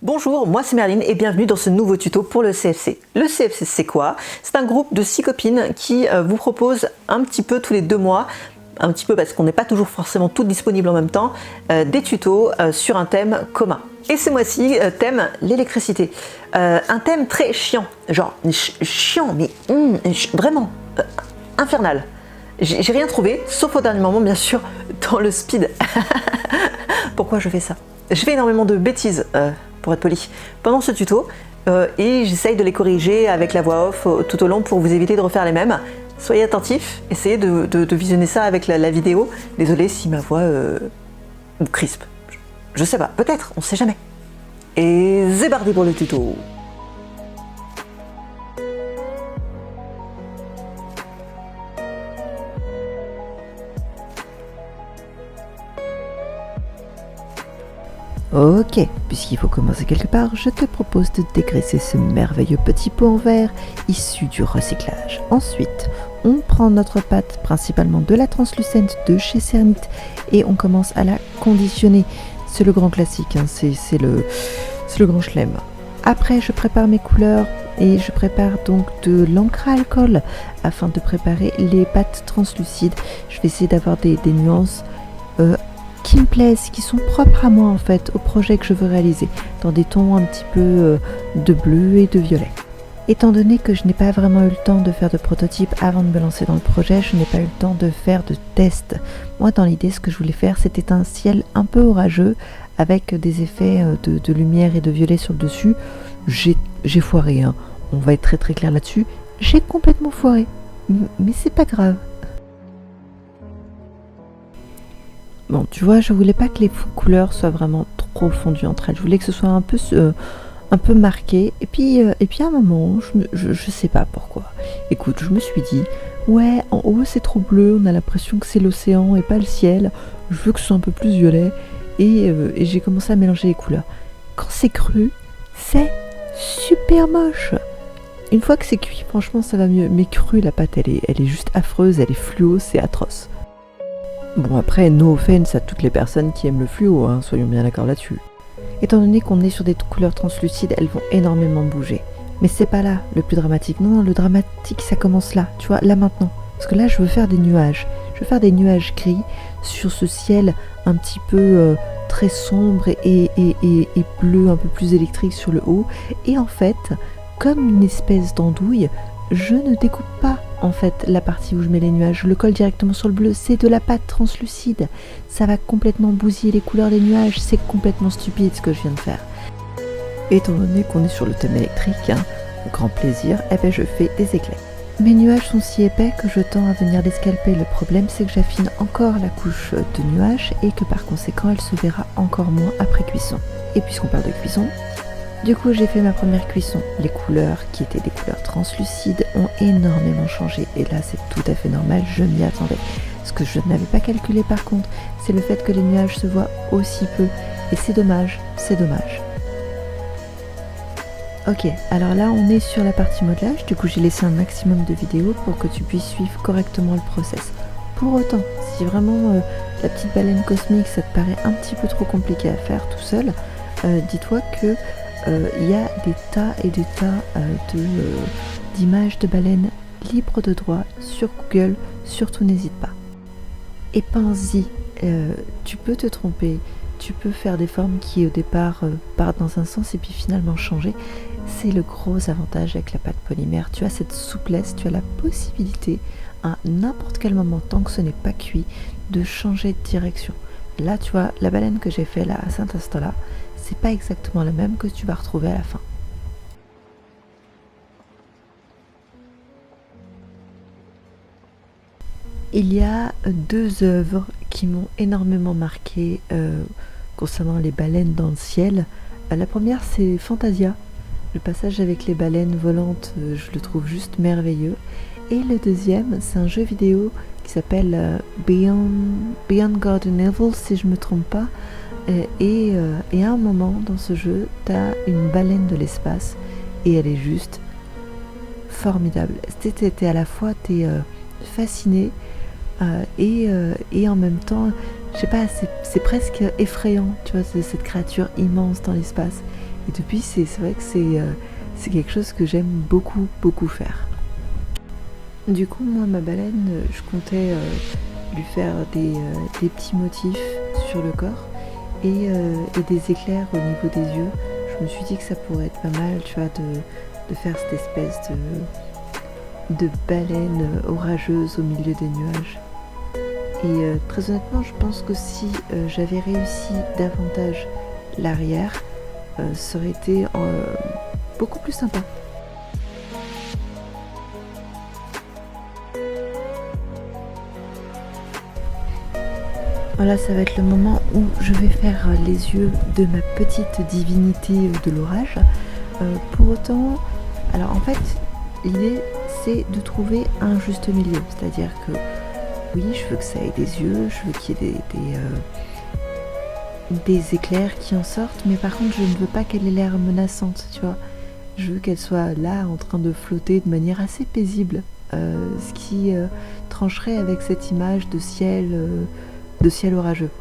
Bonjour, moi c'est Merline et bienvenue dans ce nouveau tuto pour le CFC. Le CFC c'est quoi? C'est un groupe de 6 copines qui vous propose un petit peu tous les 2 mois, un petit peu parce qu'on n'est pas toujours forcément toutes disponibles en même temps, des tutos sur un thème commun. Et ce mois-ci, thème l'électricité. Un thème très chiant, genre chiant mais vraiment infernal. J'ai rien trouvé, sauf au dernier moment bien sûr, dans le speed. Pourquoi je fais ça? Je fais énormément de bêtises, pour être poli, pendant ce tuto, et j'essaye de les corriger avec la voix off tout au long pour vous éviter de refaire les mêmes. Soyez attentifs, essayez de visionner ça avec la vidéo. Désolé si ma voix crispe. Je sais pas, peut-être, on sait jamais. Et c'est parti pour le tuto. Ok, puisqu'il faut commencer quelque part, je te propose de dégraisser ce merveilleux petit pot en verre issu du recyclage. Ensuite, on prend notre pâte, principalement de la translucente de chez Cernit, et on commence à la conditionner. C'est le grand classique, hein, c'est le grand chelem. Après, je prépare mes couleurs et je prépare donc de l'encre à alcool afin de préparer les pâtes translucides. Je vais essayer d'avoir des nuances qui me plaisent, qui sont propres à moi en fait, au projet que je veux réaliser, dans des tons un petit peu de bleu et de violet. Étant donné que je n'ai pas vraiment eu le temps de faire de prototype avant de me lancer dans le projet, je n'ai pas eu le temps de faire de tests. Moi dans l'idée, ce que je voulais faire, c'était un ciel un peu orageux, avec des effets de lumière et de violet sur le dessus. J'ai foiré, hein. On va être très très clair là-dessus, j'ai complètement foiré, mais c'est pas grave. Bon, tu vois, je voulais pas que les couleurs soient vraiment trop fondues entre elles. Je voulais que ce soit un peu marqué. Et puis à un moment, je sais pas pourquoi. Écoute, je me suis dit, ouais, en haut c'est trop bleu, on a l'impression que c'est l'océan et pas le ciel. Je veux que ce soit un peu plus violet. Et j'ai commencé à mélanger les couleurs. Quand c'est cru, c'est super moche. Une fois que c'est cuit, franchement, ça va mieux. Mais cru, la pâte, elle est juste affreuse, elle est fluo, c'est atroce. Bon, après, no offense à toutes les personnes qui aiment le fluo, hein, soyons bien d'accord là-dessus. Étant donné qu'on est sur des couleurs translucides, elles vont énormément bouger. Mais c'est pas là le plus dramatique. Non, le dramatique, ça commence là, tu vois, là maintenant. Parce que là, je veux faire des nuages. Je veux faire des nuages gris sur ce ciel un petit peu très sombre et bleu, un peu plus électrique sur le haut. Et en fait, comme une espèce d'andouille, je ne découpe pas en fait la partie où je mets les nuages, je le colle directement sur le bleu, c'est de la pâte translucide, ça va complètement bousiller les couleurs des nuages, c'est complètement stupide ce que je viens de faire. Étant donné qu'on est sur le thème électrique, hein, grand plaisir, eh ben je fais des éclairs. Mes nuages sont si épais que je tends à venir les scalper, le problème c'est que j'affine encore la couche de nuages et que par conséquent elle se verra encore moins après cuisson. Et puisqu'on parle de cuisson, du coup, j'ai fait ma première cuisson. Les couleurs, qui étaient des couleurs translucides, ont énormément changé. Et là, c'est tout à fait normal, je m'y attendais. Ce que je n'avais pas calculé par contre, c'est le fait que les nuages se voient aussi peu. Et c'est dommage, c'est dommage. Ok, alors là, on est sur la partie modelage. Du coup, j'ai laissé un maximum de vidéos pour que tu puisses suivre correctement le process. Pour autant, si vraiment la petite baleine cosmique, ça te paraît un petit peu trop compliqué à faire tout seul, dis-toi que il y a des tas et des tas d'images de baleines libres de droit sur Google, surtout n'hésite pas. Et pense-y, tu peux te tromper, tu peux faire des formes qui au départ partent dans un sens et puis finalement changer. C'est le gros avantage avec la pâte polymère, tu as cette souplesse, tu as la possibilité à n'importe quel moment, tant que ce n'est pas cuit, de changer de direction. Là tu vois, la baleine que j'ai fait là à Saint-Astola, c'est pas exactement la même que tu vas retrouver à la fin. Il y a 2 œuvres qui m'ont énormément marqué concernant les baleines dans le ciel. La première, c'est Fantasia. Le passage avec les baleines volantes, je le trouve juste merveilleux. Et le deuxième, c'est un jeu vidéo qui s'appelle Beyond God and Evil, si je me trompe pas. Et à un moment dans ce jeu, t'as une baleine de l'espace et elle est juste formidable. T'es à la fois fasciné et en même temps, je sais pas, c'est presque effrayant, tu vois, cette créature immense dans l'espace. Et depuis, c'est vrai que c'est quelque chose que j'aime beaucoup, beaucoup faire. Du coup, moi, ma baleine, je comptais lui faire des petits motifs sur le corps et des éclairs au niveau des yeux. Je me suis dit que ça pourrait être pas mal, tu vois, de faire cette espèce de baleine orageuse au milieu des nuages. Et très honnêtement, je pense que si j'avais réussi davantage l'arrière, ça aurait été beaucoup plus sympa. Voilà, ça va être le moment où je vais faire les yeux de ma petite divinité de l'orage. Pour autant, alors en fait, l'idée c'est de trouver un juste milieu. C'est-à-dire que oui, je veux que ça ait des yeux, je veux qu'il y ait des éclairs qui en sortent, mais par contre je ne veux pas qu'elle ait l'air menaçante, tu vois. Je veux qu'elle soit là en train de flotter de manière assez paisible, ce qui trancherait avec cette image de ciel orageux.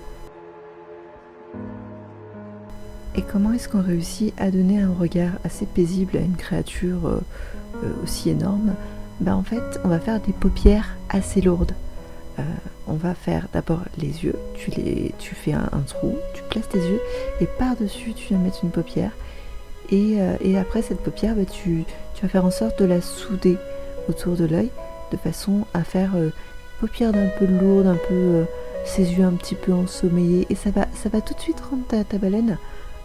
Et comment est-ce qu'on réussit à donner un regard assez paisible à une créature aussi énorme? En fait, on va faire des paupières assez lourdes. On va faire d'abord les yeux, tu fais un trou, tu places tes yeux et par-dessus tu viens mettre une paupière et après cette paupière tu vas faire en sorte de la souder autour de l'œil de façon à faire une paupière d'un peu lourde, un peu ses yeux un petit peu ensommeillés et ça va tout de suite rendre ta baleine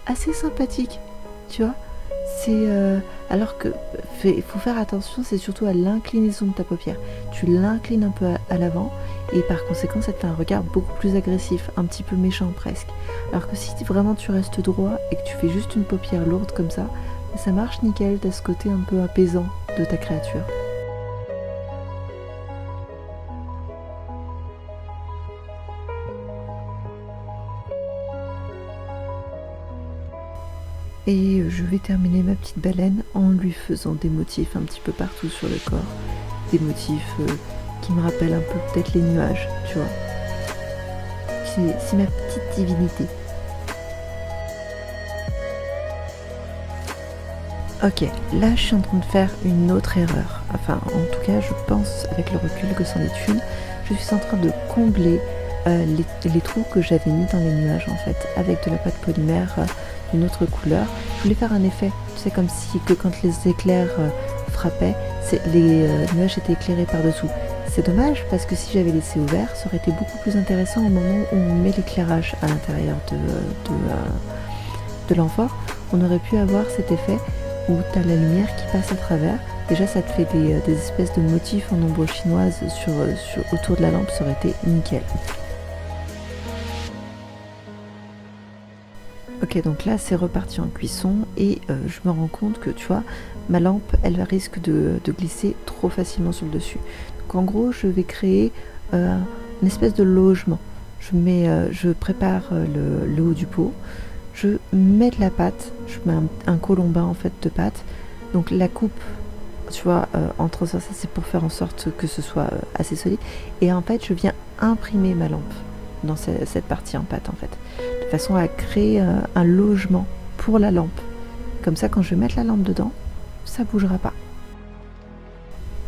assez sympathique, tu vois. C'est alors que il faut faire attention, c'est surtout à l'inclinaison de ta paupière. Tu l'inclines un peu à l'avant et par conséquent ça te fait un regard beaucoup plus agressif, un petit peu méchant presque. Alors que si vraiment tu restes droit et que tu fais juste une paupière lourde comme ça marche nickel, t'as ce côté un peu apaisant de ta créature. Et je vais terminer ma petite baleine en lui faisant des motifs un petit peu partout sur le corps. Des motifs qui me rappellent un peu peut-être les nuages, tu vois. C'est ma petite divinité. Ok, là je suis en train de faire une autre erreur. Enfin, en tout cas, je pense avec le recul que c'en est une. Je suis en train de combler les trous que j'avais mis dans les nuages en fait, avec de la pâte polymère d'une autre couleur. Je voulais faire un effet, tu sais, comme si que quand les éclairs frappaient, les nuages étaient éclairés par-dessous. C'est dommage parce que si j'avais laissé ouvert, ça aurait été beaucoup plus intéressant au moment où on met l'éclairage à l'intérieur de l'amphore. On aurait pu avoir cet effet où tu as la lumière qui passe à travers. Déjà, ça te fait des espèces de motifs en ombre chinoise autour de la lampe, ça aurait été nickel. Ok, donc là c'est reparti en cuisson et je me rends compte que tu vois, ma lampe elle risque de glisser trop facilement sur le dessus. Donc en gros je vais créer une espèce de logement. Je prépare le haut du pot, je mets de la pâte, je mets un colombin en fait de pâte. Donc la coupe, tu vois, entre ça c'est pour faire en sorte que ce soit assez solide. Et en fait je viens imprimer ma lampe dans cette partie en pâte en fait. De façon à créer un logement pour la lampe. Comme ça, quand je vais mettre la lampe dedans, ça bougera pas.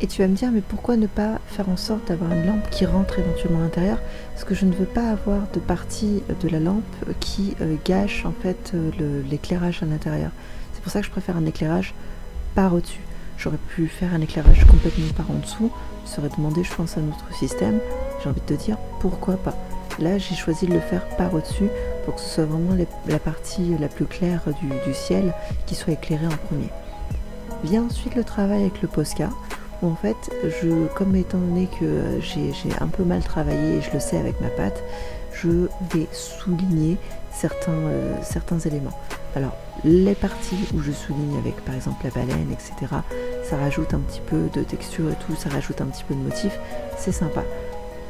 Et tu vas me dire, mais pourquoi ne pas faire en sorte d'avoir une lampe qui rentre éventuellement à l'intérieur? Parce que je ne veux pas avoir de partie de la lampe qui gâche en fait l'éclairage à l'intérieur. C'est pour ça que je préfère un éclairage par au-dessus. J'aurais pu faire un éclairage complètement par en dessous. Ça aurait demandé, je pense, un autre système. J'ai envie de te dire, pourquoi pas? Là, j'ai choisi de le faire par au-dessus pour que ce soit vraiment la partie la plus claire du ciel qui soit éclairée en premier. Vient ensuite le travail avec le Posca, où en fait, comme étant donné que j'ai un peu mal travaillé et je le sais avec ma pâte, je vais souligner certains éléments. Alors, les parties où je souligne avec par exemple la baleine, etc., ça rajoute un petit peu de texture et tout, ça rajoute un petit peu de motif, c'est sympa.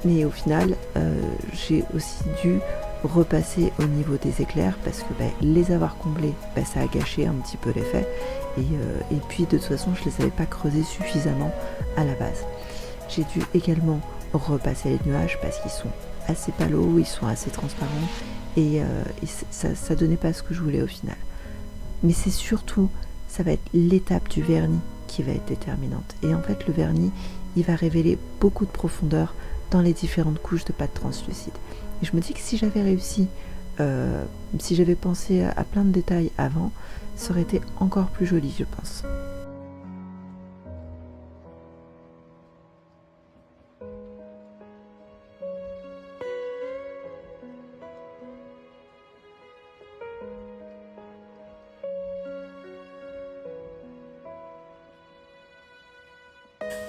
Mais au final, j'ai aussi dû repasser au niveau des éclairs parce que les avoir comblés, ça a gâché un petit peu l'effet. Et puis de toute façon, je ne les avais pas creusés suffisamment à la base. J'ai dû également repasser les nuages parce qu'ils sont assez palos, ils sont assez transparents et ça donnait pas ce que je voulais au final. mais c'est surtout, ça va être l'étape du vernis qui va être déterminante. Et en fait, le vernis, il va révéler beaucoup de profondeur dans les différentes couches de pâte translucide. Et je me dis que si j'avais réussi, si j'avais pensé à plein de détails avant, ça aurait été encore plus joli, je pense.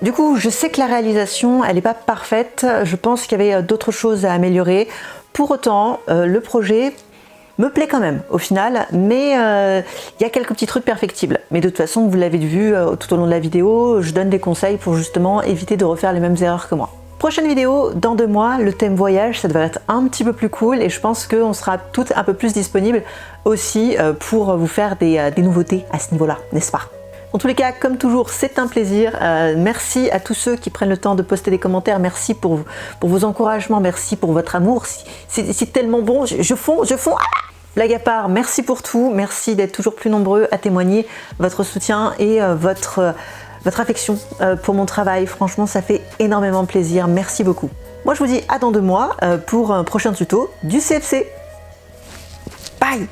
Du coup, je sais que la réalisation, elle n'est pas parfaite. Je pense qu'il y avait d'autres choses à améliorer. Pour autant, le projet me plaît quand même au final, mais il y a quelques petits trucs perfectibles. Mais de toute façon, vous l'avez vu tout au long de la vidéo, je donne des conseils pour justement éviter de refaire les mêmes erreurs que moi. Prochaine vidéo, dans 2 mois, le thème voyage, ça devrait être un petit peu plus cool et je pense qu'on sera toutes un peu plus disponibles aussi pour vous faire des nouveautés à ce niveau-là, n'est-ce pas? En tous les cas, comme toujours, c'est un plaisir. Merci à tous ceux qui prennent le temps de poster des commentaires. Merci pour vos encouragements. Merci pour votre amour. C'est tellement bon. Je fonds. Ah, blague à part, merci pour tout. Merci d'être toujours plus nombreux à témoigner votre soutien et votre affection pour mon travail. Franchement, ça fait énormément plaisir. Merci beaucoup. Moi, je vous dis à dans 2 mois pour un prochain tuto du CFC. Bye!